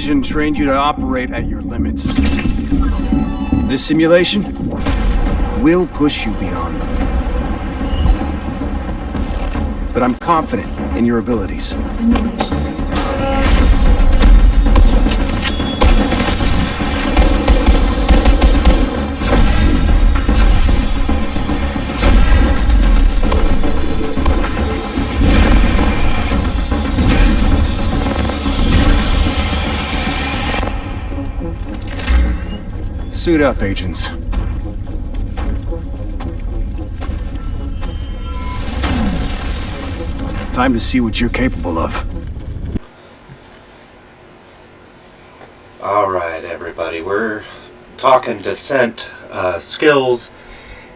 simulation trained you to operate at your limits. This simulation will push you beyond them. But I'm confident in your abilities. Simulation started. Suit up, agents. It's time to see what you're capable of. Alright, everybody, we're talking Descent skills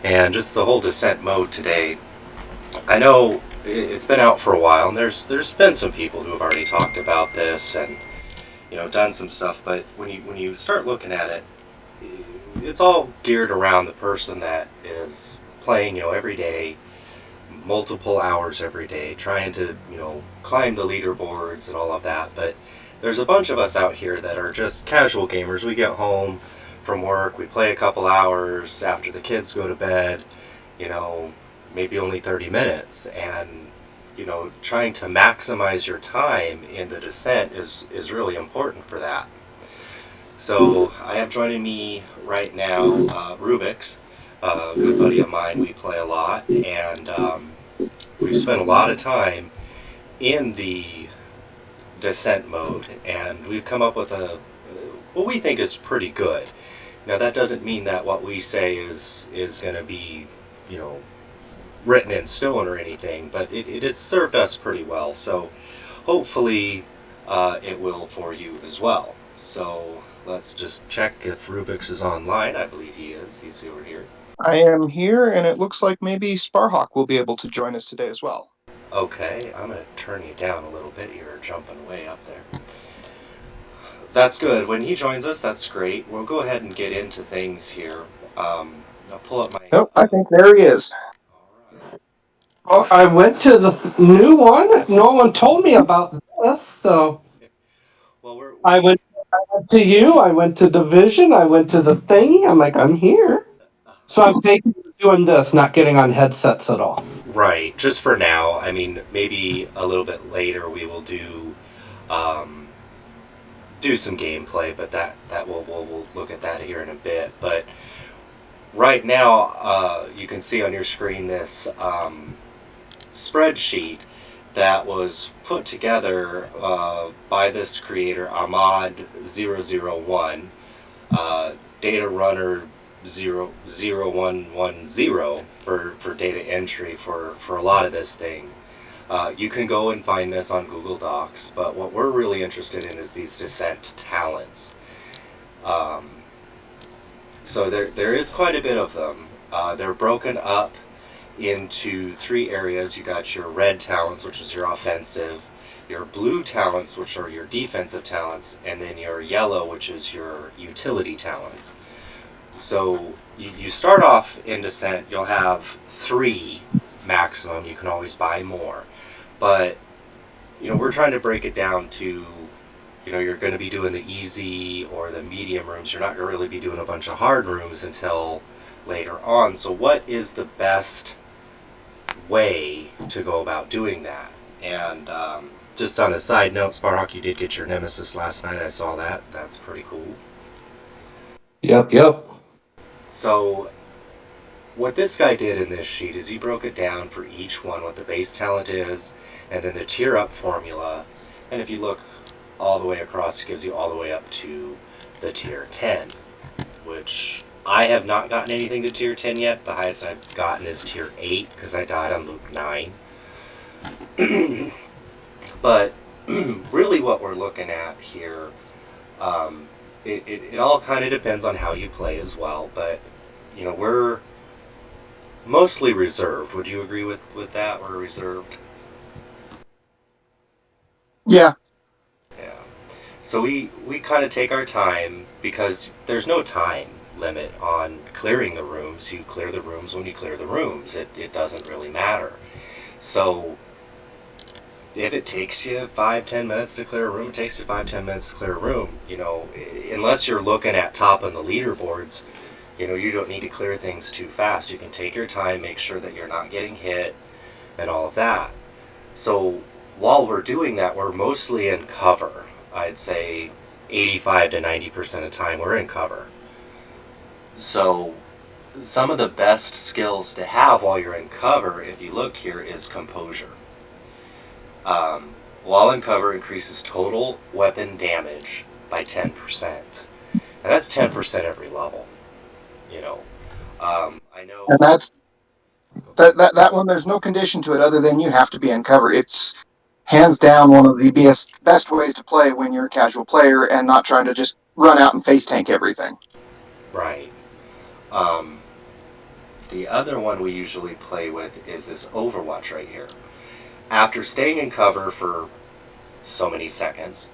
and just the whole Descent mode today. I know it's been out for a while, and there's been some people who have already talked about this and done some stuff, but when you start looking at it, it's all geared around the person that is playing, every day, multiple hours every day, trying to, climb the leaderboards and all of that. But there's a bunch of us out here that are just casual gamers. We get home from work, we play a couple hours after the kids go to bed, maybe only 30 minutes. And, trying to maximize your time in the Descent is really important for that. So I have joining me right now Rubix, a good buddy of mine. We play a lot, and we've spent a lot of time in the Descent mode, and we've come up with what we think is pretty good. Now that doesn't mean that what we say is going to be, written in stone or anything, but it has served us pretty well. So hopefully it will for you as well. So let's just check if Rubix is online. I believe he is. He's over here. I am here, and it looks like maybe Sparhawk will be able to join us today as well. Okay, I'm going to turn you down a little bit. You're jumping way up there. That's good. When he joins us, that's great. We'll go ahead and get into things here. I'll pull up my... Oh, I think there he is. Oh, I went to the new one. No one told me about this, so Well, I went to you. I went to Division. I went to the thingy. I'm like, I'm here. So I'm doing this, not getting on headsets at all. Right, just for now. I mean, maybe a little bit later we will do some gameplay, but that we'll look at that here in a bit. But right now, you can see on your screen this spreadsheet that was put together by this creator, Ahmad001, Data Runner 0110 for data entry for a lot of this thing. You can go and find this on Google Docs, but what we're really interested in is these Descent talents. So there is quite a bit of them. They're broken up into 3 areas. You got your red talents, which is your offensive, your blue talents, which are your defensive talents, and then your yellow, which is your utility talents. So you start off in Descent, you'll have 3 maximum. You can always buy more. But, we're trying to break it down to, you're going to be doing the easy or the medium rooms. You're not going to really be doing a bunch of hard rooms until later on. So what is the best way to go about doing that? And just on a side note, Sparhawk, you did get your Nemesis last night. I saw that. That's pretty cool. Yep. So what this guy did in this sheet is he broke it down for each one, what the base talent is, and then the tier up formula. And if you look all the way across, it gives you all the way up to the tier 10, which I have not gotten anything to tier 10 yet. The highest I've gotten is tier 8 because I died on loop 9. But really what we're looking at here, it all kind of depends on how you play as well. But, we're mostly reserved. Would you agree with that? We're reserved? Yeah. Yeah. So we kind of take our time because there's no time limit on clearing the rooms. You clear the rooms when you clear the rooms. It doesn't really matter. So if it takes you 5-10 minutes to clear a room, it takes you 5-10 minutes to clear a room. Unless you're looking at top on the leaderboards, you don't need to clear things too fast. You can take your time, make sure that you're not getting hit, and all of that. So while we're doing that, we're mostly in cover. I'd say 85 to 90% of the time we're in cover. So some of the best skills to have while you're in cover, if you look here, is composure. While in cover increases total weapon damage by 10%. And that's 10% every level. I know. And that's that one. There's no condition to it other than you have to be in cover. It's hands down one of the best ways to play when you're a casual player and not trying to just run out and face tank everything. Right. The other one we usually play with is this Overwatch right here. After staying in cover for so many seconds,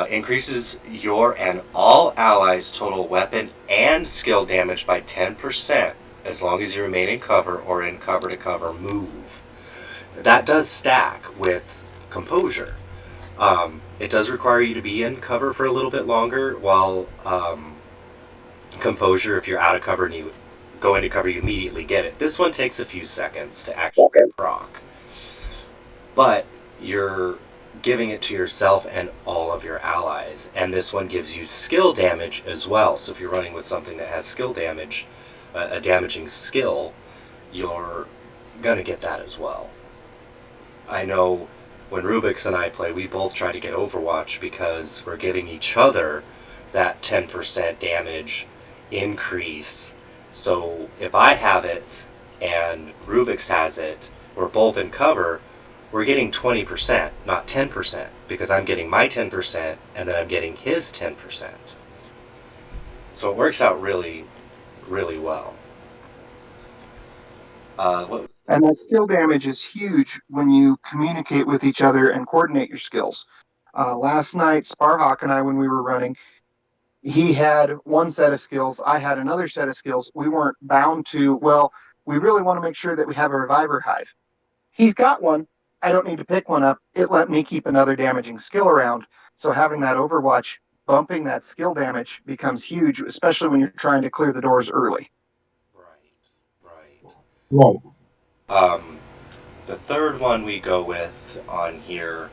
increases your and all allies' total weapon and skill damage by 10% as long as you remain in cover or in cover-to-cover move. That does stack with composure. It does require you to be in cover for a little bit longer, while composure, if you're out of cover and you go into cover, you immediately get it. This one takes a few seconds to actually proc. But you're giving it to yourself and all of your allies. And this one gives you skill damage as well. So if you're running with something that has skill damage, a damaging skill, you're going to get that as well. I know when Rubix and I play, we both try to get Overwatch because we're giving each other that 10% damage increase. So if I have it and Rubix has it, we're both in cover, we're getting 20%, not 10%, because I'm getting my 10% and then I'm getting his 10%. So it works out really, really well. And that skill damage is huge when you communicate with each other and coordinate your skills. Last night, Sparhawk and I, when we were running, he had one set of skills, I had another set of skills. We weren't bound to, well, we really want to make sure that we have a reviver hive. He's got one. I don't need to pick one up. It let me keep another damaging skill around. So having that Overwatch, bumping that skill damage becomes huge, especially when you're trying to clear the doors early. Right. The third one we go with on here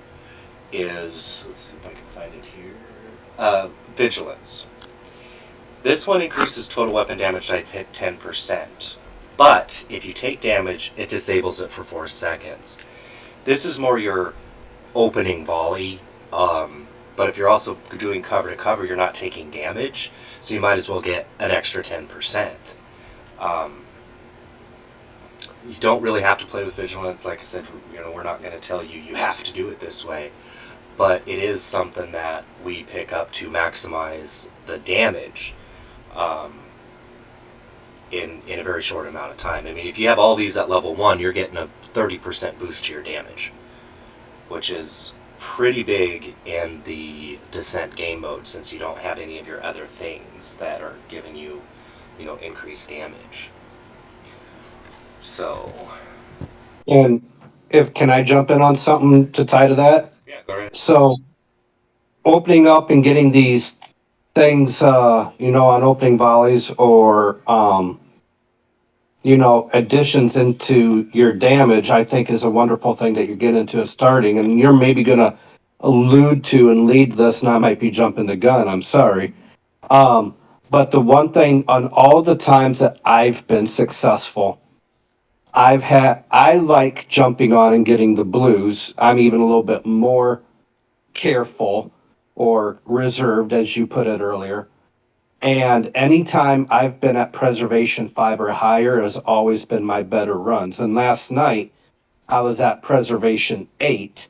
is, let's see if I can find it here, Vigilance. This one increases total weapon damage by 10%, but if you take damage, it disables it for 4 seconds. This is more your opening volley, but if you're also doing cover to cover, you're not taking damage, so you might as well get an extra 10%. You don't really have to play with Vigilance. Like I said, we're not going to tell you you have to do it this way, but it is something that we pick up to maximize the damage in a very short amount of time. I mean, if you have all these at level 1, you're getting a 30% boost to your damage, which is pretty big in the Descent game mode, since you don't have any of your other things that are giving you, increased damage. So. And can I jump in on something to tie to that? Yeah, go ahead. So, opening up and getting these things, on opening volleys or, additions into your damage, I think is a wonderful thing that you get into at starting. And you're maybe going to allude to and lead this, and I might be jumping the gun. I'm sorry. But the one thing on all the times that I've been successful, I like jumping on and getting the blues. I'm even a little bit more careful or reserved, as you put it earlier. And anytime I've been at Preservation 5 or higher has always been my better runs. And last night I was at Preservation 8,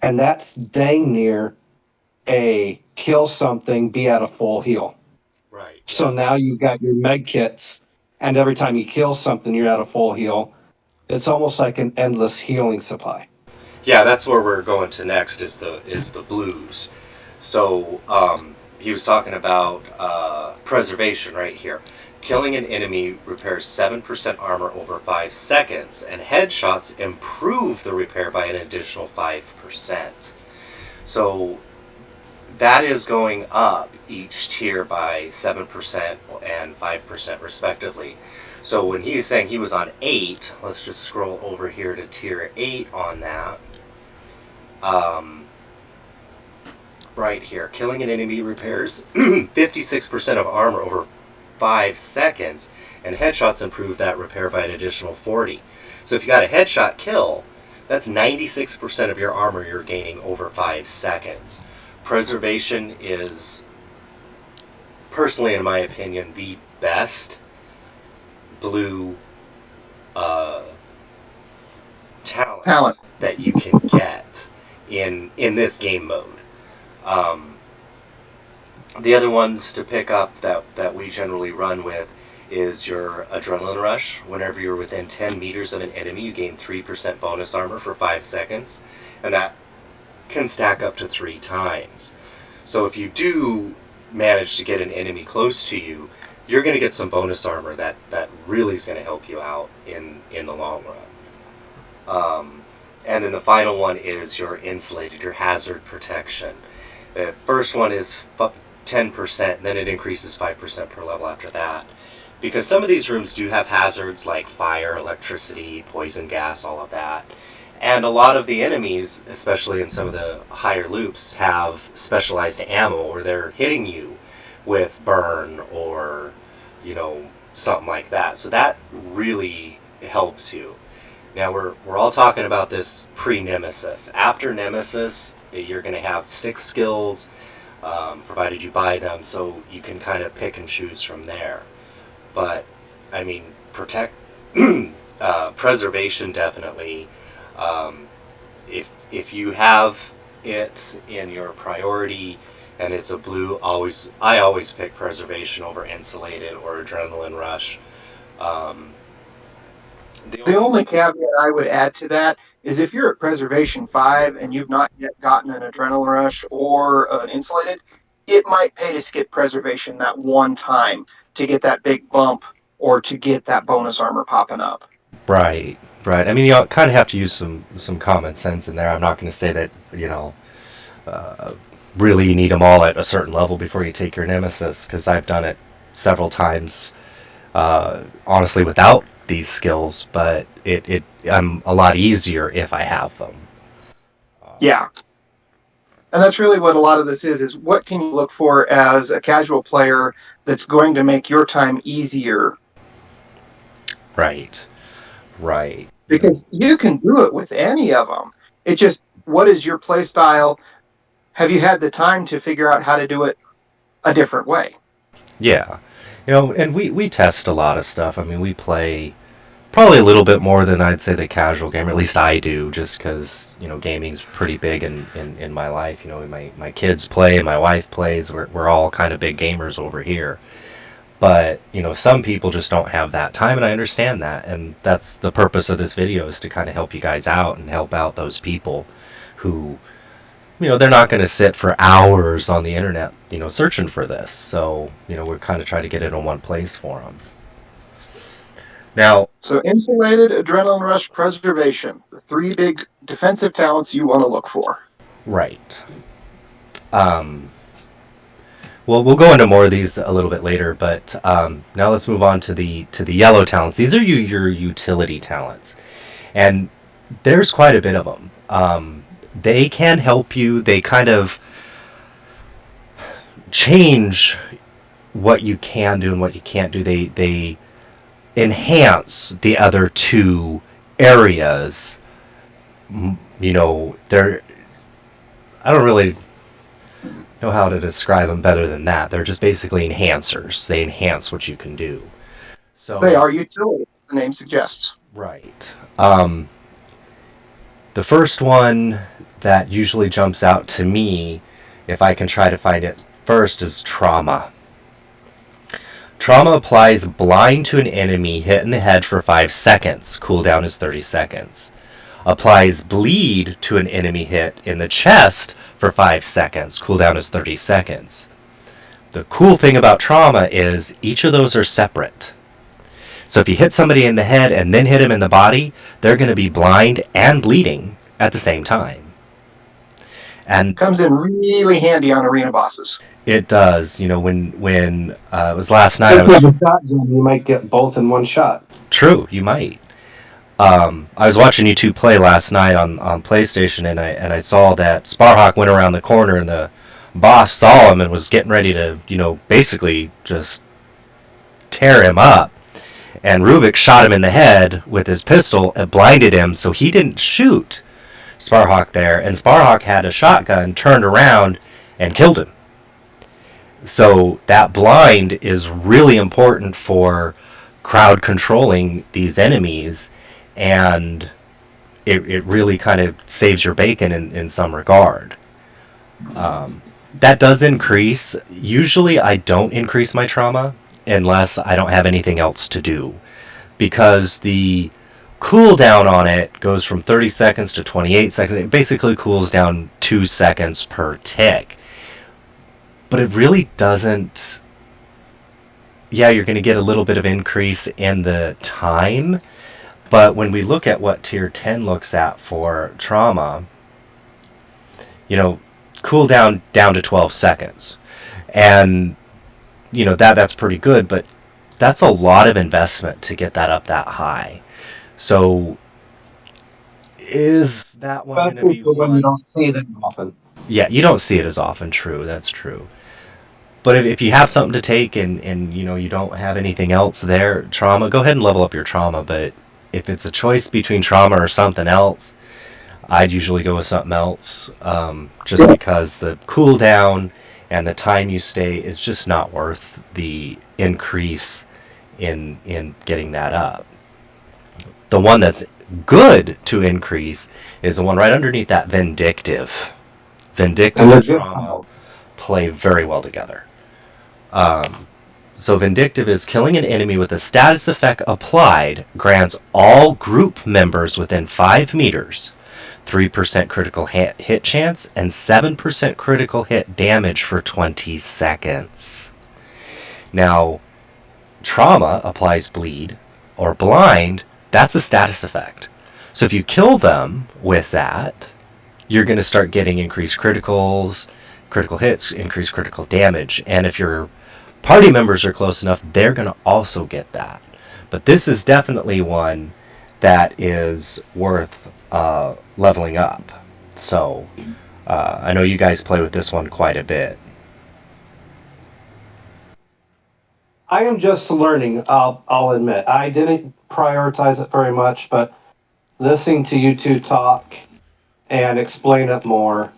and that's dang near a kill something, be at a full heal. Right. So now you've got your med kits, and every time you kill something, you're at a full heal. It's almost like an endless healing supply. Yeah, that's where we're going to next, is the blues. So he was talking about preservation right here. killing an enemy repairs 7% armor over 5 seconds, and headshots improve the repair by an additional 5%. So that is going up each tier by 7% and 5% respectively. So when he's saying he was on 8, let's just scroll over here to tier 8 on that. Right here, killing an enemy repairs 56% of armor over 5 seconds, and headshots improve that repair by an additional 40. So if you got a headshot kill, that's 96% of your armor you're gaining over 5 seconds. Preservation is, personally in my opinion, the best blue talent that you can get in this game mode. The other ones to pick up that we generally run with is your Adrenaline Rush. Whenever you're within 10 meters of an enemy, you gain 3% bonus armor for 5 seconds, and that can stack up to 3 times. So if you do manage to get an enemy close to you, you're going to get some bonus armor that really is going to help you out in the long run. And then the final one is your Insulated, your Hazard Protection. The first one is 10%, and then it increases 5% per level after that. Because some of these rooms do have hazards like fire, electricity, poison gas, all of that. And a lot of the enemies, especially in some of the higher loops, have specialized ammo where they're hitting you with burn or, something like that. So that really helps you. Now we're all talking about this pre-Nemesis. After Nemesis, you're going to have 6 skills, provided you buy them, so you can kind of pick and choose from there. But I mean, preservation definitely. If you have it in your priority and it's a blue, I always pick preservation over Insulated or Adrenaline Rush. The only caveat I would add to that is if you're at Preservation 5 and you've not yet gotten an Adrenaline Rush or an Insulated, it might pay to skip Preservation that one time to get that big bump or to get that bonus armor popping up. Right. I mean, you kind of have to use some common sense in there. I'm not going to say that, really you need them all at a certain level before you take your Nemesis, because I've done it several times, honestly, without these skills, but I'm a lot easier if I have them. Yeah. And that's really what a lot of this is what can you look for as a casual player that's going to make your time easier? Right. Because you can do it with any of them. It just, what is your play style? Have you had the time to figure out how to do it a different way? Yeah. And we test a lot of stuff. I mean, we play probably a little bit more than I'd say the casual gamer. At least I do, just because, gaming's pretty big in my life. My kids play, my wife plays. We're all kind of big gamers over here. But, some people just don't have that time, and I understand that. And that's the purpose of this video, is to kind of help you guys out and help out those people who, they're not going to sit for hours on the internet, searching for this. So, we're kind of trying to get it in one place for them. Now, so Insulated, Adrenaline Rush, Preservation, the 3 big defensive talents you want to look for. Right. Well, we'll go into more of these a little bit later, but now let's move on to the yellow talents. These are your utility talents, and there's quite a bit of them. They can help you. They kind of change what you can do and what you can't do. They enhance the other 2 areas. They're, I don't really know how to describe them better than that. They're just basically enhancers. They enhance what you can do. So they are utility, the name suggests. Right. The first one that usually jumps out to me, if I can try to find it first, is Trauma. Trauma applies blind to an enemy hit in the head for 5 seconds. Cooldown is 30 seconds. Applies bleed to an enemy hit in the chest for 5 seconds. Cooldown is 30 seconds. The cool thing about trauma is each of those are separate. So if you hit somebody in the head and then hit them in the body, they're going to be blind and bleeding at the same time. And Comes in really handy on arena bosses. it does. You know, when it was last night, If you have a shotgun, you might get both in one shot. True, you might. I was watching you two play last night on PlayStation, and I saw that Sparhawk went around the corner, and the boss saw him and was getting ready to, basically just tear him up. And Rubik shot him in the head with his pistol and blinded him, so he didn't shoot Sparhawk there. And Sparhawk had a shotgun, turned around, and killed him. So that blind is really important for crowd controlling these enemies, and it really kind of saves your bacon in some regard. That does increase. Usually I don't increase my trauma unless I don't have anything else to do, because the cooldown on it goes from 30 seconds to 28 seconds. It basically cools down 2 seconds per tick. But it really doesn't... Yeah, you're going to get a little bit of increase in the time, but when we look at what tier 10 looks at for trauma, cooldown down to 12 seconds. And, that's pretty good, but that's a lot of investment to get that up that high. So, is that one going to be when one? you don't see it often. Yeah, you don't see it as often. True, that's true. But if you have something to take and you don't have anything else there, trauma, go ahead and level up your trauma. But if it's a choice between trauma or something else, I'd usually go with something else, just because the cooldown and the time you stay is just not worth the increase in getting that up. The one that's good to increase is the one right underneath that, Vindictive. Vindictive and trauma play very well together. So Vindictive is killing an enemy with a status effect applied grants all group members within 5 meters 3% critical hit chance and 7% critical hit damage for 20 seconds. Now, trauma applies bleed or blind. That's a status effect. So if you kill them with that, you're going to start getting increased criticals, critical hits, increased critical damage. And if your party members are close enough, they're going to also get that. But this is definitely one that is worth leveling up. So I know you guys play with this one quite a bit. I am just learning, I'll admit. I didn't prioritize it very much, but listening to you two talk and explain it more,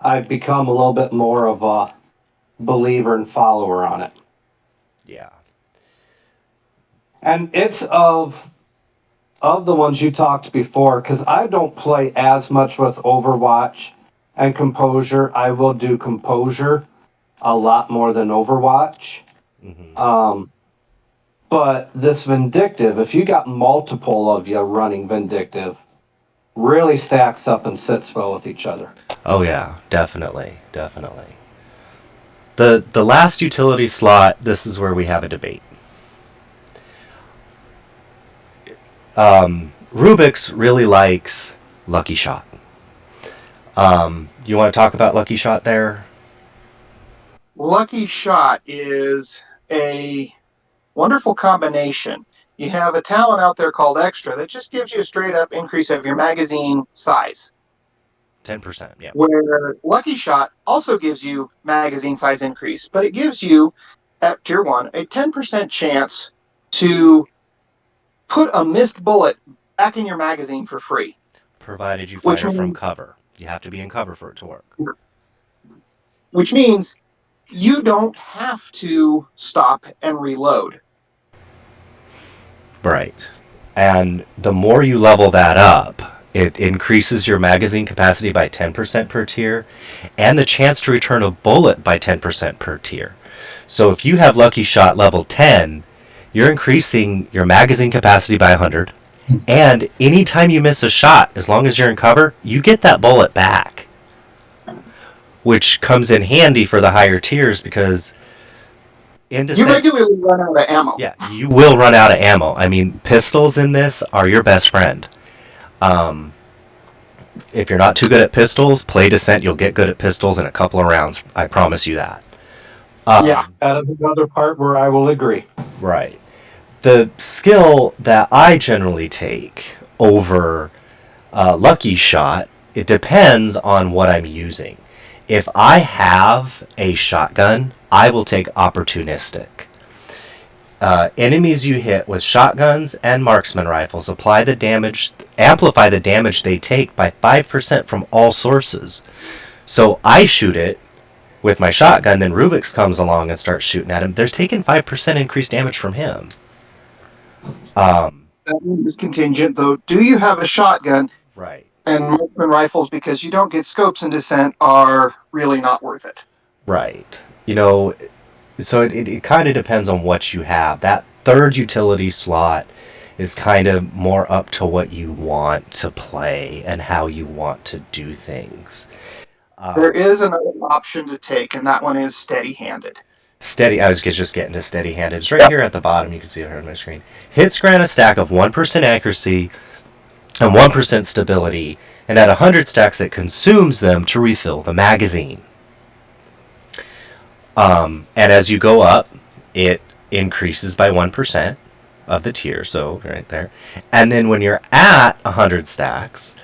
I've become a little bit more of a believer and follower on it. Yeah. And it's of the ones you talked before, because I don't play as much with Overwatch and Composure. I will do Composure a lot more than Overwatch. Mm-hmm. But this Vindictive, if you got multiple of you running Vindictive, really stacks up and sits well with each other. Oh yeah, definitely. The last utility slot, this is where we have a debate. Rubik's really likes Lucky Shot. You want to talk about Lucky Shot there? Lucky Shot is a wonderful combination. You have a talent out there called Extra that just gives you a straight up increase of your magazine size. 10%, yeah. Where Lucky Shot also gives you magazine size increase, but it gives you, at tier 1, a 10% chance to put a missed bullet back in your magazine for free. Provided you fire from cover. You have to be in cover for it to work. Which means you don't have to stop and reload. Right. And the more you level that up, it increases your magazine capacity by 10% per tier, and the chance to return a bullet by 10% per tier. So if you have Lucky Shot level 10, you're increasing your magazine capacity by 100, and anytime you miss a shot, as long as you're in cover, you get that bullet back. Which comes in handy for the higher tiers, because in You descent, regularly run out of ammo. yeah, you will run out of ammo. I mean, pistols in this are your best friend. Um, if you're not too good at pistols, play descent. You'll get good at pistols in a couple of rounds. I promise you that. Yeah. That is another part where I will agree. Right. The skill that I generally take over Lucky Shot, it depends on what I'm using. If I have a shotgun, I will take Opportunistic. Enemies you hit with shotguns and marksman rifles amplify the damage they take by 5% from all sources. So I shoot it with my shotgun, then Rubik's comes along and starts shooting at him. They're taking 5% increased damage from him. That is contingent, though. Do you have a shotgun? Right. And marksman rifles, because you don't get scopes in descent, are really not worth it. Right. You know, so it kind of depends on what you have. That third utility slot is kind of more up to what you want to play and how you want to do things. There is another option to take, and that one is steady-handed. I was just getting to steady-handed. It's right here at the bottom. You can see it here on my screen. Hits grant a stack of 1% accuracy and 1% stability, and at 100 stacks it consumes them to refill the magazine. And as you go up, it increases by 1% of the tier, so right there. And then when you're at 100 stacks,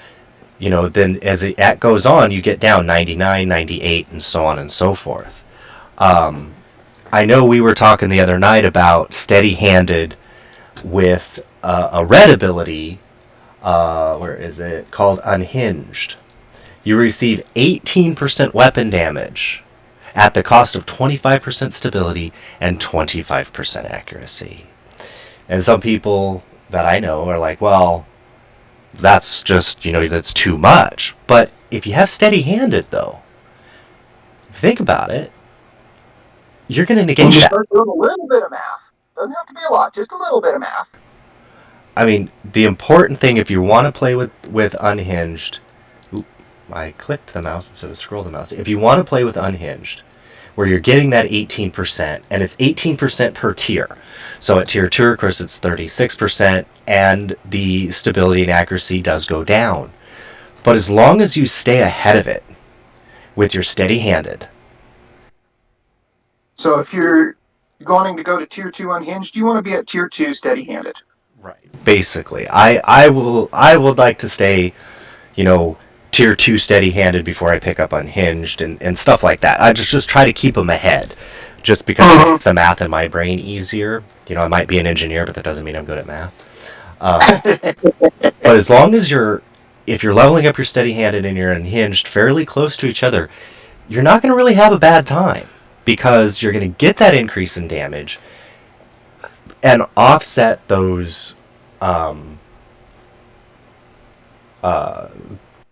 you know, then as it goes on, you get down 99, 98, and so on and so forth. I know we were talking the other night about steady-handed with a red ability, where is it, called Unhinged. You receive 18% weapon damage at the cost of 25% stability and 25% accuracy. And some people that I know are like, well, that's just, that's too much. But if you have steady-handed, though, if you think about it, you're going to negate And you that. start doing a little bit of math. Doesn't have to be a lot, just a little bit of math. I mean, the important thing, if you want to play with Unhinged, I clicked the mouse instead of scrolled the mouse. If you want to play with Unhinged, where you're getting that 18%, and it's 18% per tier. So at tier 2, of course, it's 36%, and the stability and accuracy does go down. But as long as you stay ahead of it with your steady-handed. So if you're going to go to tier 2 unhinged, you want to be at tier 2 steady-handed. Right. Basically, I would like to stay, tier 2 steady-handed before I pick up Unhinged and stuff like that. I just try to keep them ahead, just because it makes the math in my brain easier. I might be an engineer, but that doesn't mean I'm good at math. But as long as if you're leveling up your steady-handed and you're Unhinged fairly close to each other, you're not going to really have a bad time, because you're going to get that increase in damage and offset those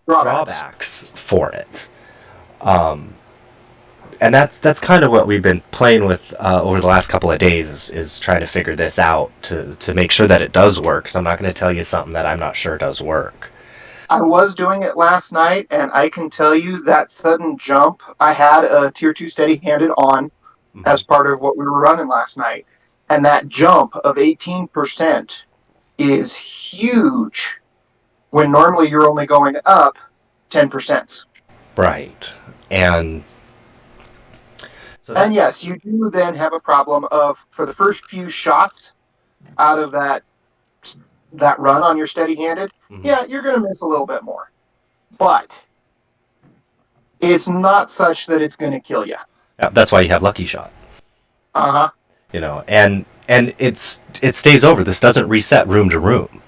drawbacks for it. And that's kind of what we've been playing with over the last couple of days, is trying to figure this out to make sure that it does work. So I'm not going to tell you something that I'm not sure does work. I was doing it last night, and I can tell you that sudden jump, I had a tier 2 steady-handed on as part of what we were running last night. And that jump of 18% is huge when normally you're only going up 10%. Right. And and yes, you do then have a problem of, for the first few shots out of that run on your steady-handed, yeah, you're going to miss a little bit more. But it's not such that it's going to kill you. Yeah, that's why you have Lucky Shot. Uh-huh. And it stays over. This doesn't reset room to room.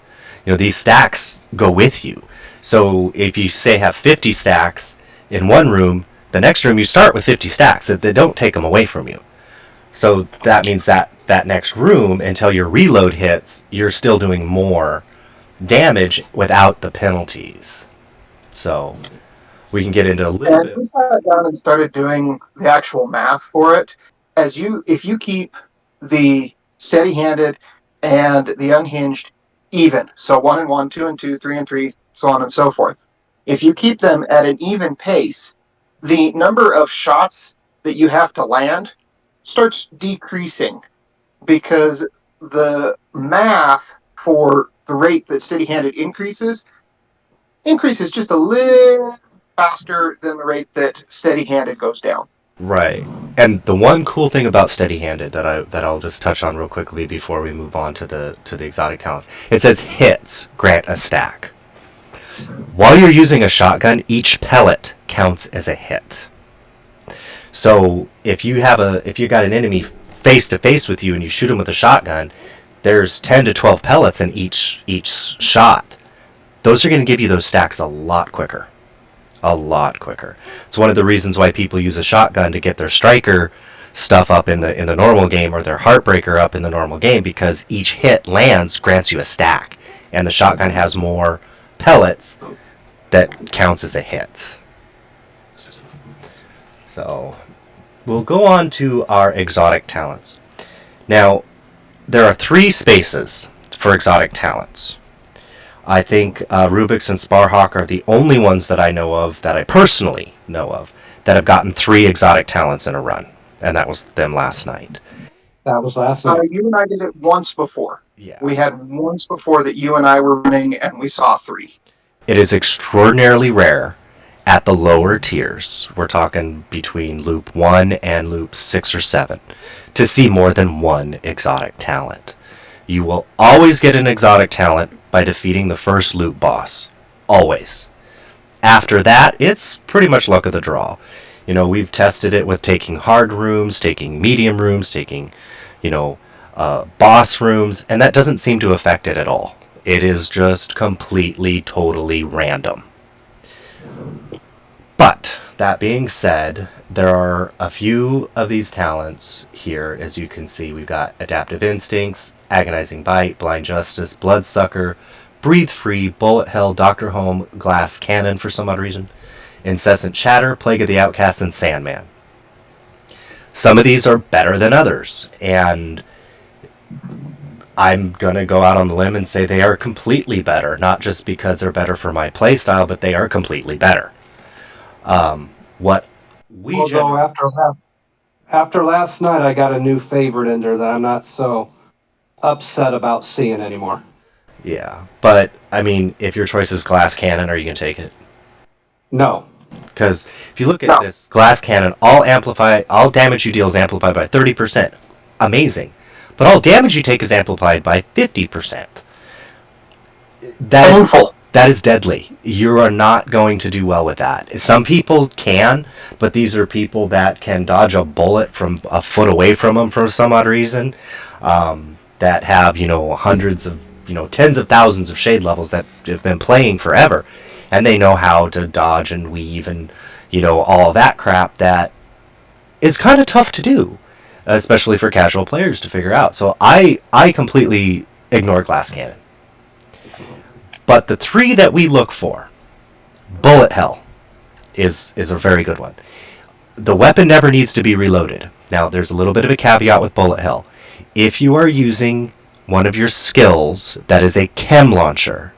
These stacks go with you. So if you say have 50 stacks in one room, the next room you start with 50 stacks. They don't take them away from you. So that means that next room, until your reload hits, you're still doing more damage without the penalties. So we can get into a little bit. We sat down and started doing the actual math for it. If you keep the steady-handed and the unhinged even, so 1 and 1, 2 and 2, 3 and 3, so on and so forth. If you keep them at an even pace, the number of shots that you have to land starts decreasing because the math for the rate that steady-handed increases just a little faster than the rate that steady-handed goes down. Right. And the one cool thing about steady-handed that I'll just touch on real quickly before we move on to the exotic talents. It says hits grant a stack. While you're using a shotgun, each pellet counts as a hit. So if you got an enemy face to face with you and you shoot him with a shotgun, there's 10 to 12 pellets in each shot. Those are going to give you those stacks a lot quicker. A lot quicker. It's one of the reasons why people use a shotgun to get their striker stuff up in the normal game, or their heartbreaker up in the normal game, because each hit lands grants you a stack, and the shotgun has more pellets that counts as a hit. So we'll go on to our exotic talents. Now, there are 3 spaces for exotic talents. I think Rubik's and Sparhawk are the only ones that I know of, that I personally know of, that have gotten 3 exotic talents in a run. And that was them last night. That was last night. You and I did it once before. Yeah. We had once before that you and I were running, and we saw 3. It is extraordinarily rare at the lower tiers. We're talking between loop 1 and loop 6 or 7 to see more than 1 exotic talent. You will always get an exotic talent by defeating the first loop boss. Always. After that, it's pretty much luck of the draw. You know, we've tested it with taking hard rooms, taking medium rooms, taking, boss rooms, and that doesn't seem to affect it at all. It is just completely, totally random. But, that being said, there are a few of these talents here. As you can see, we've got Adaptive Instincts, Agonizing Bite, Blind Justice, Bloodsucker, Breathe Free, Bullet Hell, Dr. Home, Glass Cannon for some odd reason, Incessant Chatter, Plague of the Outcast, and Sandman. Some of these are better than others, and I'm going to go out on the limb and say they are completely better, not just because they're better for my playstyle, but they are completely better. After last night, I got a new favorite in there that I'm not so upset about seeing anymore. Yeah, but, I mean, if your choice is Glass Cannon, are you going to take it? No. Because if you look at this, Glass Cannon, all damage you deal is amplified by 30%. Amazing. But all damage you take is amplified by 50%. That is deadly. You are not going to do well with that. Some people can, but these are people that can dodge a bullet from a foot away from them for some odd reason, that have, hundreds of, tens of thousands of shade levels that have been playing forever, and they know how to dodge and weave and, all that crap that is kind of tough to do, especially for casual players to figure out. So I completely ignore Glass Cannon. But the 3 that we look for, Bullet Hell is a very good one. The weapon never needs to be reloaded. Now, there's a little bit of a caveat with Bullet Hell. If you are using one of your skills that is a chem launcher,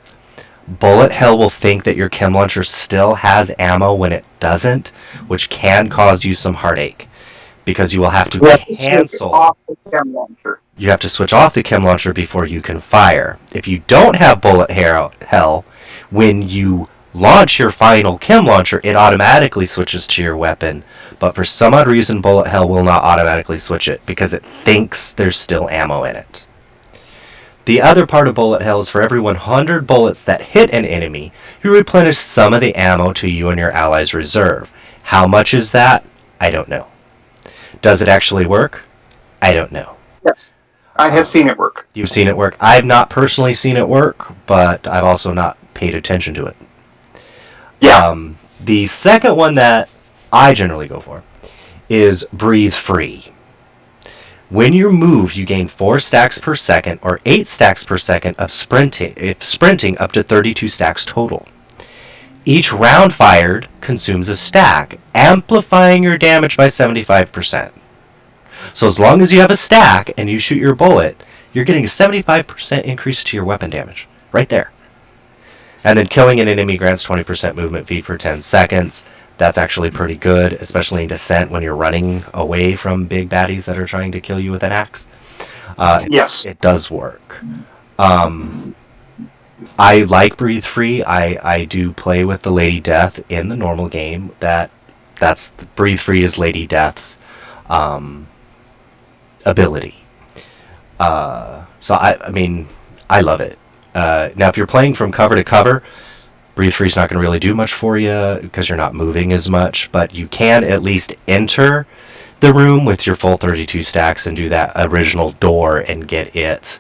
Bullet Hell will think that your chem launcher still has ammo when it doesn't, which can cause you some heartache, because you will have to cancel. You have to switch off the chem launcher before you can fire. If you don't have Bullet Hell, when you launch your final chem launcher, it automatically switches to your weapon. But for some odd reason, Bullet Hell will not automatically switch it, because it thinks there's still ammo in it. The other part of Bullet Hell is for every 100 bullets that hit an enemy, you replenish some of the ammo to you and your allies' reserve. How much is that? I don't know. Does it actually work? I don't know. Yes. I have seen it work. You've seen it work. I've not personally seen it work, but I've also not paid attention to it. Yeah. The second one that I generally go for is Breathe Free. When you move, you gain 4 stacks per second or 8 stacks per second of sprinting up to 32 stacks total. Each round fired consumes a stack, amplifying your damage by 75%. So as long as you have a stack and you shoot your bullet, you're getting a 75% increase to your weapon damage. Right there. And then killing an enemy grants 20% movement speed for 10 seconds. That's actually pretty good, especially in Descent when you're running away from big baddies that are trying to kill you with an axe. Yes. It does work. I like Breathe Free. I do play with the Lady Death in the normal game. That's Breathe Free is Lady Death's ability. So I mean, I love it. Now, if you're playing from cover to cover, Breathe Free's not going to really do much for you because you're not moving as much, but you can at least enter the room with your full 32 stacks and do that original door and get it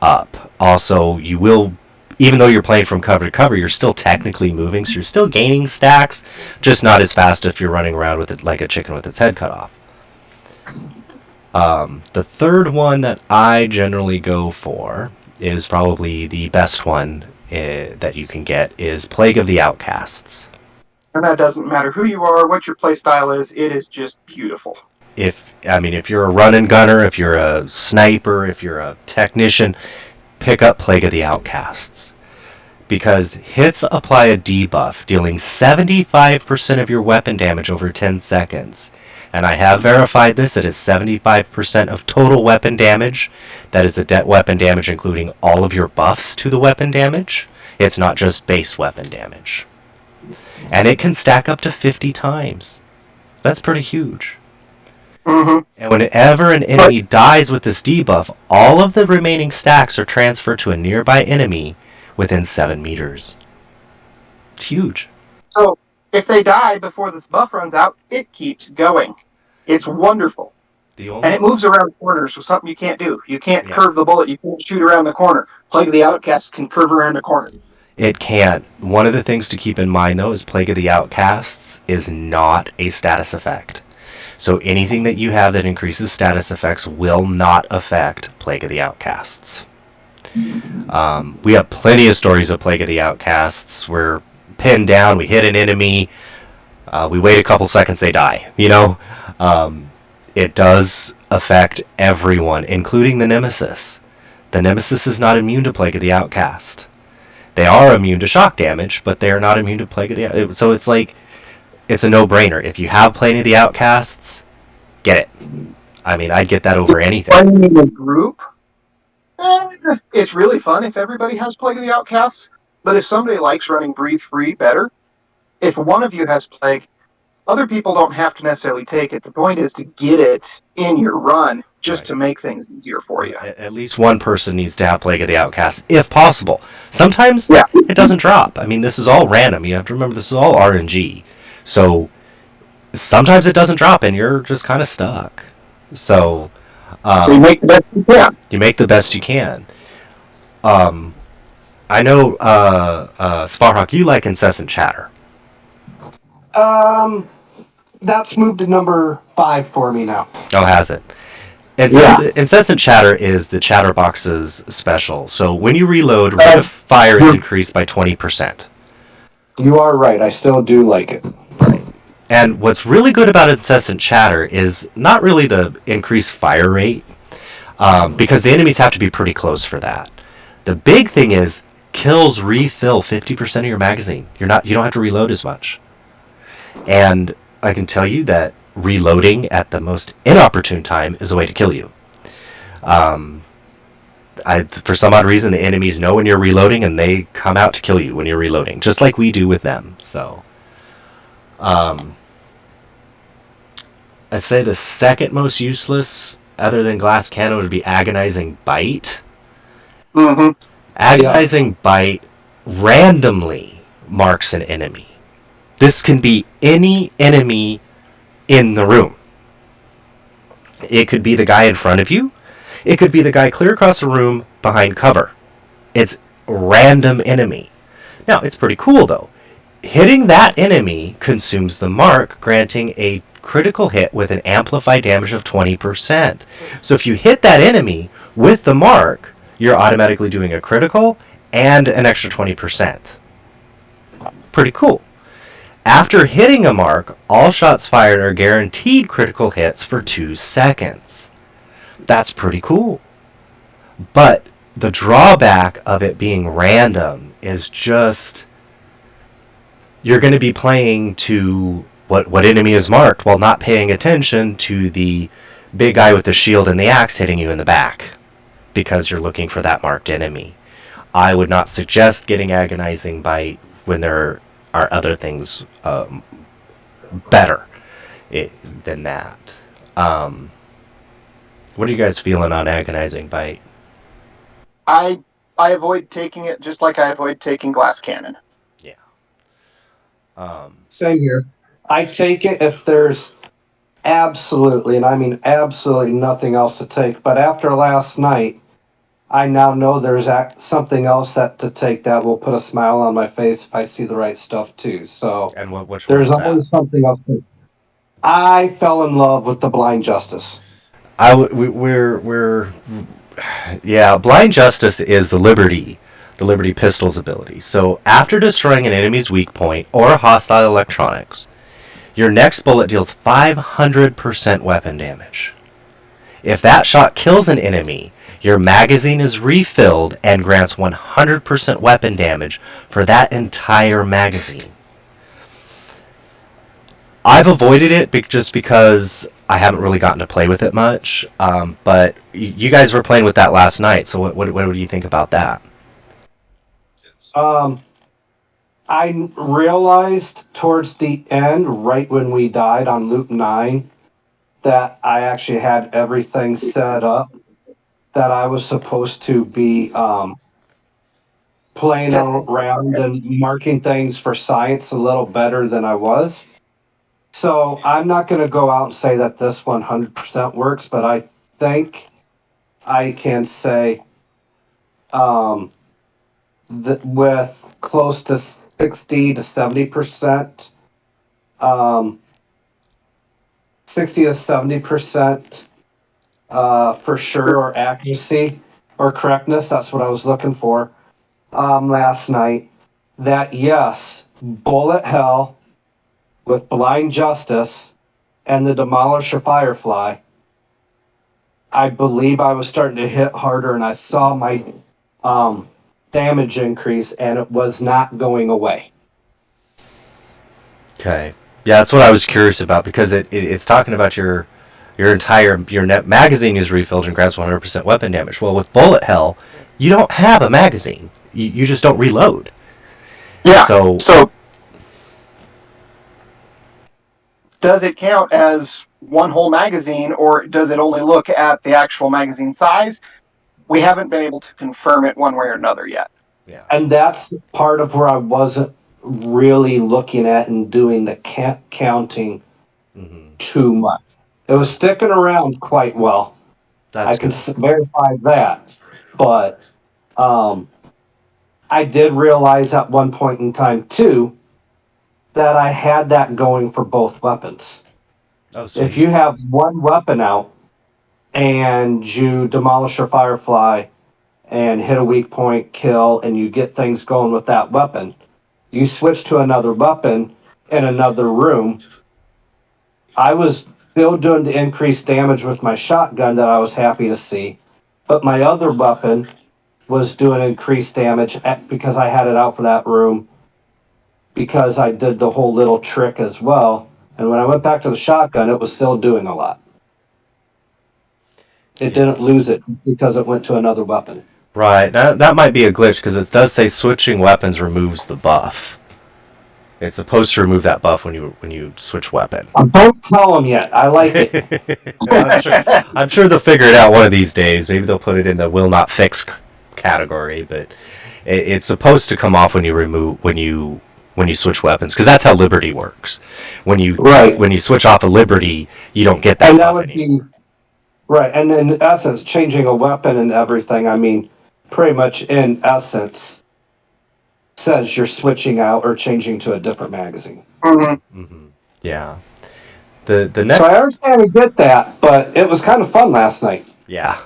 up. Also, you will, even though you're playing from cover to cover, you're still technically moving, so you're still gaining stacks, just not as fast if you're running around with it like a chicken with its head cut off. The third one that I generally go for is probably the best one that you can get is Plague of the Outcasts. And that doesn't matter who you are, what your playstyle is, it is just beautiful. If you're a run and gunner, if you're a sniper, if you're a technician, pick up Plague of the Outcasts. Because hits apply a debuff, dealing 75% of your weapon damage over 10 seconds. And I have verified this, it is 75% of total weapon damage. That is the weapon damage including all of your buffs to the weapon damage. It's not just base weapon damage. And it can stack up to 50 times. That's pretty huge. Mm-hmm. And whenever an enemy dies with this debuff, all of the remaining stacks are transferred to a nearby enemy within 7 meters. It's huge. So, if they die before this buff runs out, it keeps going. It's wonderful. And it moves around corners, so something you can't do. You can't curve the bullet, you can't shoot around the corner. Plague of the Outcasts can curve around the corner. It can't. One of the things to keep in mind, though, is Plague of the Outcasts is not a status effect. So anything that you have that increases status effects will not affect Plague of the Outcasts. We have plenty of stories of Plague of the Outcasts. We're pinned down, we hit an enemy, we wait a couple seconds, they die. It does affect everyone, including the Nemesis. The Nemesis is not immune to Plague of the Outcast. They are immune to shock damage, but they are not immune to Plague of the Outcast. So it's like, it's a no-brainer. If you have Plague of the Outcasts, get it. I mean, I'd get that over anything. Playing in a group, it's really fun if everybody has Plague of the Outcasts. But if somebody likes running Breathe Free better, if one of you has Plague, other people don't have to necessarily take it. The point is to get it in your run, just to make things easier for you. At least one person needs to have Plague of the Outcast, if possible. Sometimes it doesn't drop. I mean, this is all random. You have to remember this is all RNG. So sometimes it doesn't drop and you're just kind of stuck. So you make the best you can. You make the best you can. I know, Sparhawk, you like Incessant Chatter. That's moved to number 5 for me now. Oh, has it? Incessant Chatter is the Chatterbox's special. So when you reload, rate of fire is increased by 20%. You are right. I still do like it. Right. And what's really good about Incessant Chatter is not really the increased fire rate, because the enemies have to be pretty close for that. The big thing is kills refill 50% of your magazine. You don't have to reload as much. And I can tell you that reloading at the most inopportune time is a way to kill you. For some odd reason, the enemies know when you're reloading and they come out to kill you when you're reloading, just like we do with them. So, I'd say the second most useless, other than Glass Cannon, would be Agonizing Bite. Mm-hmm. Agonizing Bite randomly marks an enemy. This can be any enemy in the room. It could be the guy in front of you. It could be the guy clear across the room behind cover. It's random enemy. Now, it's pretty cool, though. Hitting that enemy consumes the mark, granting a critical hit with an amplified damage of 20%. So if you hit that enemy with the mark, you're automatically doing a critical and an extra 20%. Pretty cool. After hitting a mark, all shots fired are guaranteed critical hits for 2 seconds. That's pretty cool. But the drawback of it being random is just you're going to be playing to what enemy is marked while not paying attention to the big guy with the shield and the axe hitting you in the back because you're looking for that marked enemy. I would not suggest getting Agonizing Bite when there are other things better than that. What are you guys feeling on Agonizing Bite? I avoid taking it just like I avoid taking Glass Cannon. Yeah. Same here. I take it if there's absolutely, and I mean absolutely nothing else to take. But after last night, I now know there's something else to take that will put a smile on my face if I see the right stuff too. So And which there's one is always something else. I fell in love with the Blind Justice. Yeah, Blind Justice is the Liberty pistol's ability. So after destroying an enemy's weak point or hostile electronics, your next bullet deals 500% weapon damage. If that shot kills an enemy, your magazine is refilled and grants 100% weapon damage for that entire magazine. I've avoided it just because I haven't really gotten to play with it much. But you guys were playing with that last night, so what do you think about that? I realized towards the end, right when we died on Loop 9, that I actually had everything set up that I was supposed to be playing around and marking things for science a little better than I was. So I'm not going to go out and say that this 100% works, but I think I can say that with close to 60 to 70%, 60 to 70% for sure, or accuracy or correctness. That's what I was looking for last night. That yes, Bullet Hell with Blind Justice and the Demolisher Firefly, I believe I was starting to hit harder, and I saw my damage increase, and it was not going away. Okay. Yeah, that's what I was curious about, because it's talking about your net magazine is refilled and grants 100% weapon damage. Well, with Bullet Hell, you don't have a magazine. You just don't reload. Yeah. So does it count as one whole magazine, or does it only look at the actual magazine size? We haven't been able to confirm it one way or another yet. yeah. And that's part of where I wasn't really looking at and doing the counting too much. It was sticking around quite well. I can verify that. But I did realize at one point in time, too, that I had that going for both weapons. Oh, if you have one weapon out and you demolish your Firefly and hit a weak point, kill, and you get things going with that weapon, you switch to another weapon in another room. I was still doing the increased damage with my shotgun that I was happy to see, but my other weapon was doing increased damage because I had it out for that room, because I did the whole little trick as well. And when I went back to the shotgun, it was still doing a lot. It didn't lose it because it went to another weapon. Right. That might be a glitch, because it does say switching weapons removes the buff. It's supposed to remove that buff when you switch weapon. Don't tell them yet. I like it. I'm sure they'll figure it out one of these days. Maybe they'll put it in the will not fix category, but it's supposed to come off when you switch weapons, because that's how Liberty works. When you switch off a Liberty, you don't get that. And buff that would anymore. be right. And in essence, changing a weapon and everything, I mean, pretty much in essence, says you're switching out or changing to a different magazine. Yeah. The next. So I understand and get that, but it was kind of fun last night. Yeah.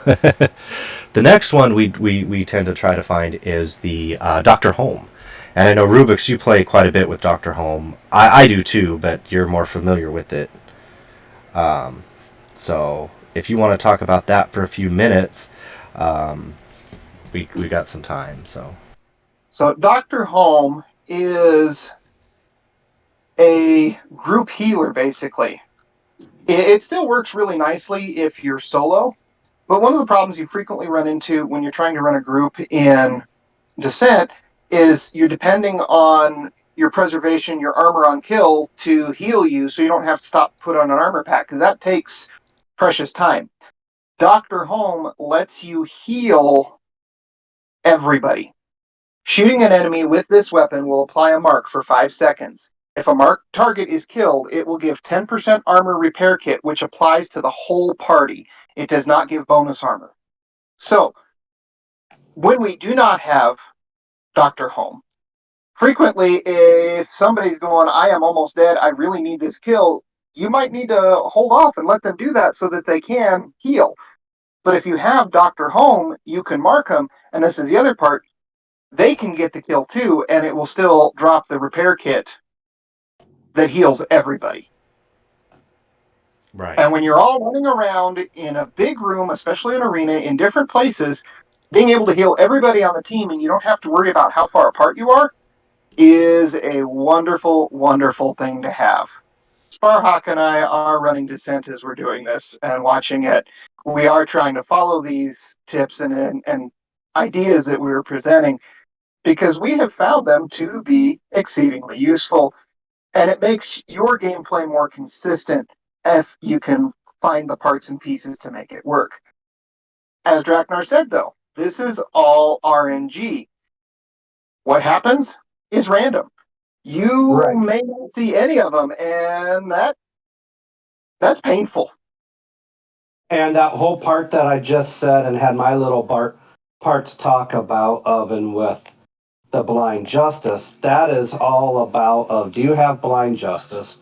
The next one we tend to try to find is the Dr. Home. And I know, Rubix, you play quite a bit with Dr. Home. I do too, but you're more familiar with it. So if you want to talk about that for a few minutes, we got some time. So Dr. Home is a group healer, basically. It still works really nicely if you're solo, but one of the problems you frequently run into when you're trying to run a group in Descent is you're depending on your preservation, your armor on kill to heal you, so you don't have to stop put on an armor pack, because that takes precious time. Dr. Home lets you heal everybody. Shooting an enemy with this weapon will apply a mark for 5 seconds. If a marked target is killed, it will give 10% armor repair kit, which applies to the whole party. It does not give bonus armor. So, when we do not have Dr. Home, frequently, if somebody's going, I am almost dead, I really need this kill, you might need to hold off and let them do that so that they can heal. But if you have Dr. Home, you can mark them, and this is the other part, they can get the kill too, and it will still drop the repair kit that heals everybody. Right. And when you're all running around in a big room, especially an arena, in different places, being able to heal everybody on the team and you don't have to worry about how far apart you are is a wonderful, wonderful thing to have. Sparhawk and I are running Descent as we're doing this and watching it. We are trying to follow these tips and ideas that we were presenting because we have found them to be exceedingly useful, and it makes your gameplay more consistent if you can find the parts and pieces to make it work. As Draknar said, though, this is all RNG. What happens is random. You Right. may not see any of them, and that's painful. And that whole part that I just said and had my little part to talk about of and with the blind justice, that is all about of, do you have blind justice?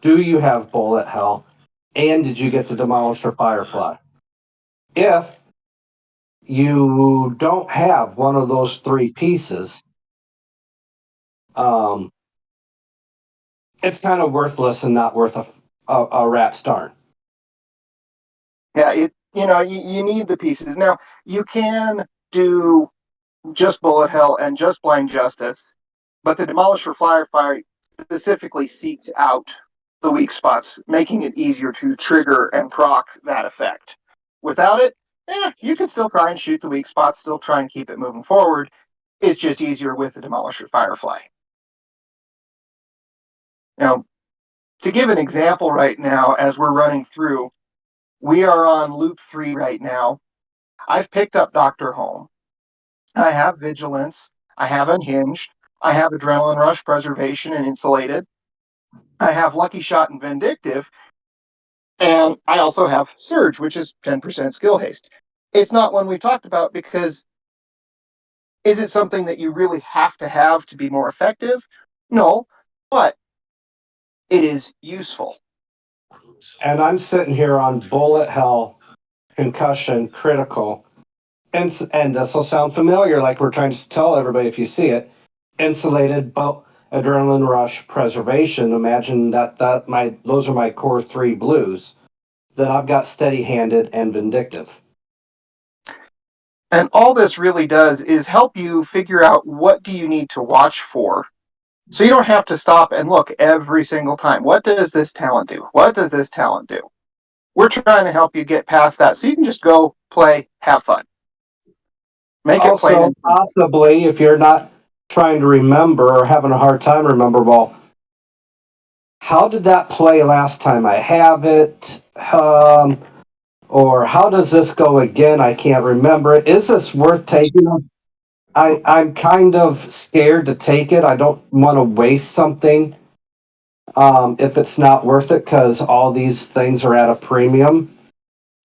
Do you have bullet hell? And did you get to demolish your firefly? If you don't have one of those three pieces, it's kind of worthless and not worth a rat's darn. Yeah, you need the pieces. Now, you can do just bullet hell and just blind justice, but the demolisher firefly specifically seeks out the weak spots, making it easier to trigger and proc that effect. Without it, you can still try and shoot the weak spots, still try and keep it moving forward. It's just easier with the demolisher firefly. Now, to give an example right now, as we're running through, we are on loop 3 right now. I've picked up Dr. Home. I have Vigilance. I have Unhinged. I have Adrenaline Rush, Preservation, and Insulated. I have Lucky Shot and Vindictive. And I also have Surge, which is 10% skill haste. It's not one we've talked about because is it something that you really have to be more effective? No, but it is useful. And I'm sitting here on bullet hell, concussion, critical, and this will sound familiar, like we're trying to tell everybody if you see it. Insulated, adrenaline rush, preservation. Imagine those are my core 3 blues. Then I've got steady handed and vindictive. And all this really does is help you figure out what do you need to watch for. So you don't have to stop and look every single time. What does this talent do? What does this talent do? We're trying to help you get past that so you can just go, play, have fun. Make it plain. Also, possibly, if you're not trying to remember or having a hard time remember, well, how did that play last time I have it? Or how does this go again? I can't remember it. Is this worth taking? I'm kind of scared to take it. I don't want to waste something if it's not worth it because all these things are at a premium.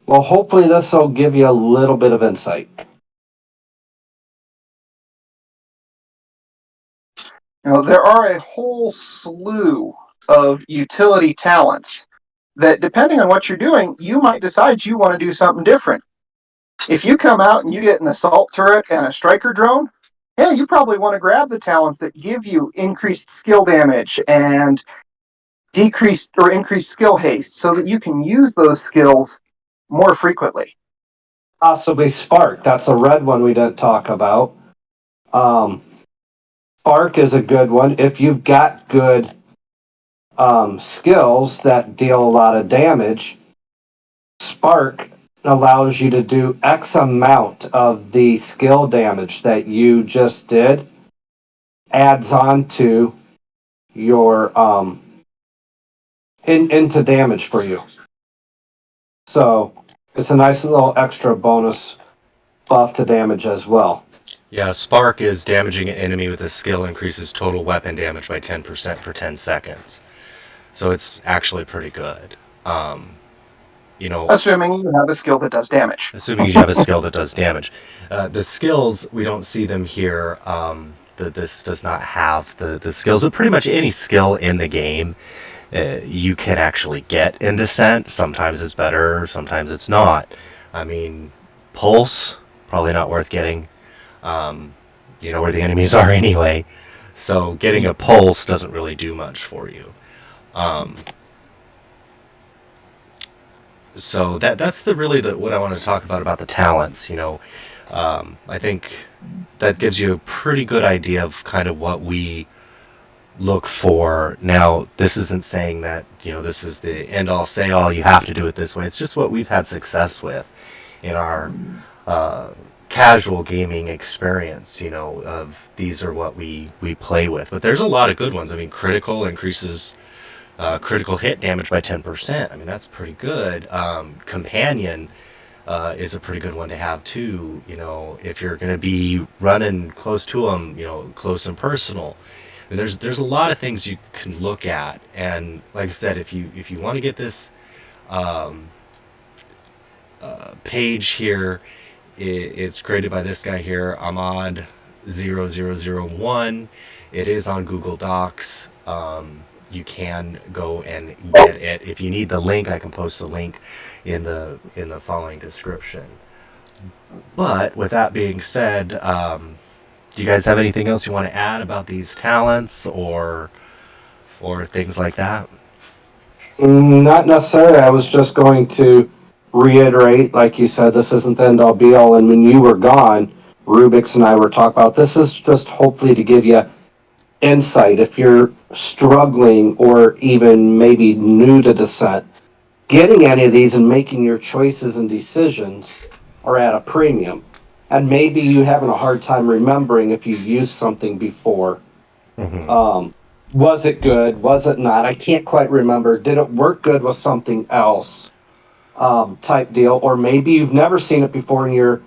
Well, hopefully this will give you a little bit of insight. There are a whole slew of utility talents that, depending on what you're doing, you might decide you want to do something different. If you come out and you get an assault turret and a striker drone, yeah, you probably want to grab the talents that give you increased skill damage and decreased or increased skill haste so that you can use those skills more frequently. Possibly Spark. That's a red one we didn't talk about. Spark is a good one. If you've got good skills that deal a lot of damage, Spark allows you to do X amount of the skill damage that you just did, adds on to your into damage for you. So it's a nice little extra bonus buff to damage as well. Yeah, Spark is damaging an enemy with a skill increases total weapon damage by 10% for 10 seconds. So it's actually pretty good. You know, Assuming you have a skill that does damage. assuming you have a skill that does damage. The skills, we don't see them here. This does not have the skills, but pretty much any skill in the game you can actually get in Descent. Sometimes it's better, sometimes it's not. I mean, Pulse, probably not worth getting. You know where the enemies are anyway. So getting a Pulse doesn't really do much for you. So that's really what I want to talk about the talents. You know, I think that gives you a pretty good idea of kind of what we look for. Now, this isn't saying that, you know, this is the end all say all, you have to do it this way. It's just what we've had success with in our casual gaming experience, you know, of these are what we play with. But there's a lot of good ones. I mean, critical increases critical hit damage by 10%. I mean, that's pretty good. Companion is a pretty good one to have too. You know, if you're going to be running close to them, you know, close and personal. I mean, there's a lot of things you can look at, and like I said, if you want to get this page here, it's created by this guy here, Ahmad0001. It is on Google Docs. You can go and get it. If you need the link, I can post the link in the following description. But with that being said, do you guys have anything else you want to add about these talents or things like that? Not necessarily. I was just going to reiterate, like you said, this isn't the end all be all. And when you were gone, Rubix and I were talking about this is just hopefully to give you insight if you're struggling or even maybe new to Descent. Getting any of these and making your choices and decisions are at a premium. And maybe you're having a hard time remembering if you used something before. Mm-hmm. Was it good? Was it not? I can't quite remember. Did it work good with something else? Type deal. Or maybe you've never seen it before and you're,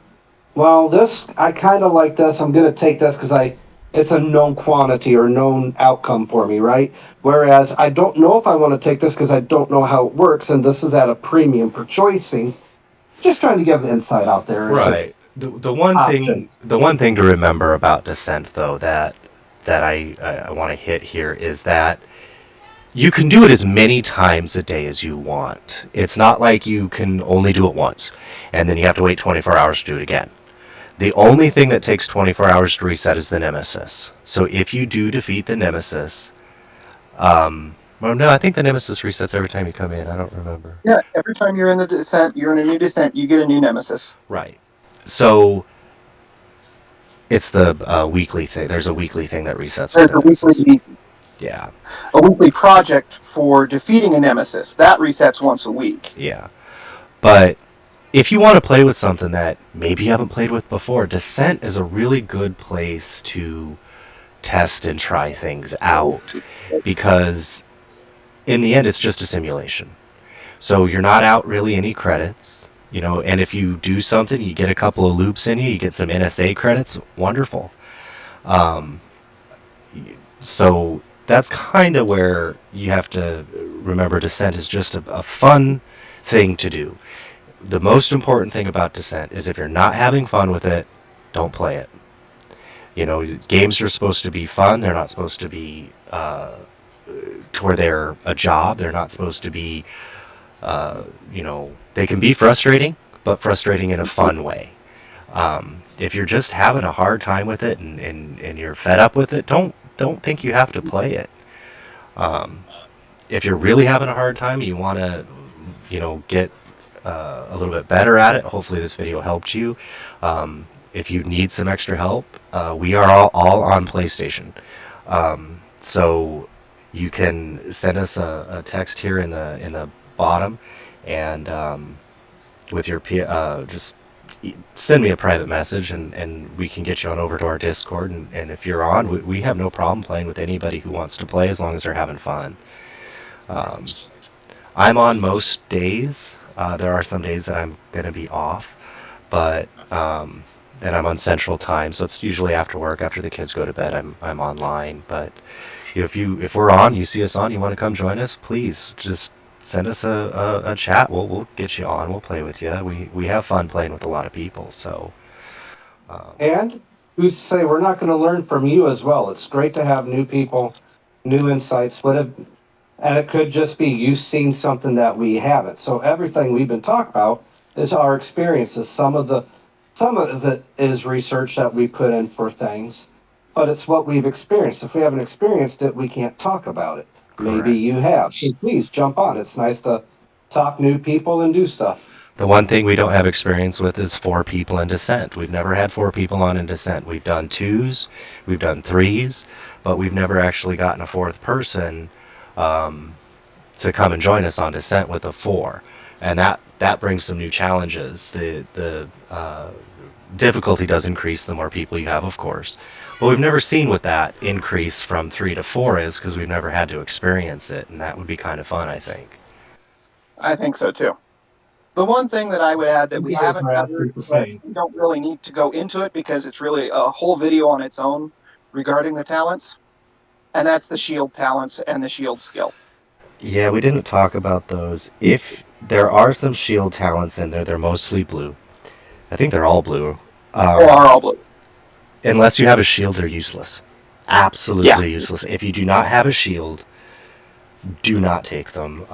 well, this, I kind of like this. I'm going to take this because it's a known quantity or known outcome for me, right? Whereas I don't know if I want to take this because I don't know how it works, and this is at a premium for choicing. Just trying to give insight out there. Right. The one thing to remember about Descent, though, that I want to hit here is that you can do it as many times a day as you want. It's not like you can only do it once, and then you have to wait 24 hours to do it again. The only thing that takes 24 hours to reset is the Nemesis. So if you do defeat the Nemesis, well, no, I think the Nemesis resets every time you come in. I don't remember. Yeah, every time you're in the Descent, you're in a new Descent, you get a new Nemesis. Right. So it's the weekly thing. There's a weekly thing that resets. There's a weekly, Yeah. a weekly project for defeating a Nemesis. That resets once a week. Yeah. But if you want to play with something that maybe you haven't played with before, Descent is a really good place to test and try things out, because in the end it's just a simulation. So you're not out really any credits, you know, and if you do something, you get a couple of loops in you get some NSA credits, wonderful. So that's kind of where you have to remember Descent is just a fun thing to do. The most important thing about Descent is if you're not having fun with it, don't play it. You know, games are supposed to be fun. They're not supposed to be to where they're a job. They're not supposed to be, you know, they can be frustrating, but frustrating in a fun way. If you're just having a hard time with it and you're fed up with it, don't think you have to play it. If you're really having a hard time and you want to, you know, get a little bit better at it, hopefully this video helped you. If you need some extra help, we are all on PlayStation. So you can send us a text here in the bottom, and with your just send me a private message, and we can get you on over to our Discord. And if you're on, we have no problem playing with anybody who wants to play as long as they're having fun. Um, I'm on most days. There are some days that I'm going to be off, but and I'm on Central Time, so it's usually after work, after the kids go to bed. I'm online. But if we're on, you see us on, you want to come join us, please just send us a chat. We'll get you on. We'll play with you. We have fun playing with a lot of people. So And who's to say we're not going to learn from you as well? It's great to have new people, new insights. And it could just be you've seen something that we haven't. So everything we've been talking about is our experiences. Some of it is research that we put in for things, but it's what we've experienced. If we haven't experienced it, we can't talk about it. Maybe correct. you have. So please jump on. It's nice to talk new people and do stuff. The one thing we don't have experience with is 4 people in Descent. We've never had 4 people on in Descent. We've done 2s, we've done 3s, but we've never actually gotten a 4th person to come and join us on Descent with a 4. And that brings some new challenges. The difficulty does increase the more people you have, of course. But we've never seen what that increase from 3 to 4 is, because we've never had to experience it, and that would be kind of fun, I think. I think so too. The one thing that I would add that we Yeah, haven't Brad, covered, super but pain. we don't really need to go into it because it's really a whole video on its own regarding the talents, and that's the shield talents and the shield skill. Yeah, we didn't talk about those. If there are some shield talents in there, they're mostly blue. I think they're all blue. Or are all blue. Unless you have a shield, they're useless. Absolutely Yeah. useless. If you do not have a shield, do not take them.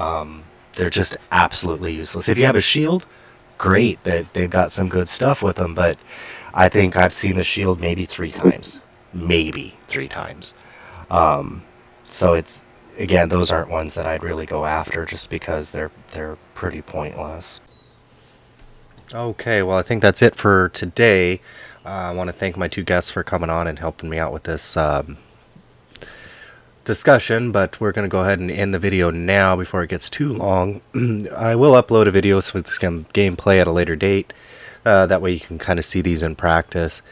They're just absolutely useless. If you have a shield, great. They've got some good stuff with them, but I think I've seen the shield maybe 3 times. Maybe 3 times. So it's, again, those aren't ones that I'd really go after just because they're pretty pointless. Okay, well, I think that's it for today. I want to thank my 2 guests for coming on and helping me out with this discussion, but we're going to go ahead and end the video now before it gets too long. I will upload a video with some gameplay at a later date. That way you can kind of see these in practice.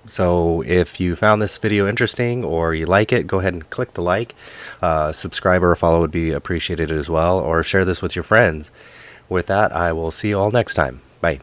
So if you found this video interesting or you like it, go ahead and click the like. Subscribe or follow would be appreciated as well, or share this with your friends. With that, I will see you all next time. Bye.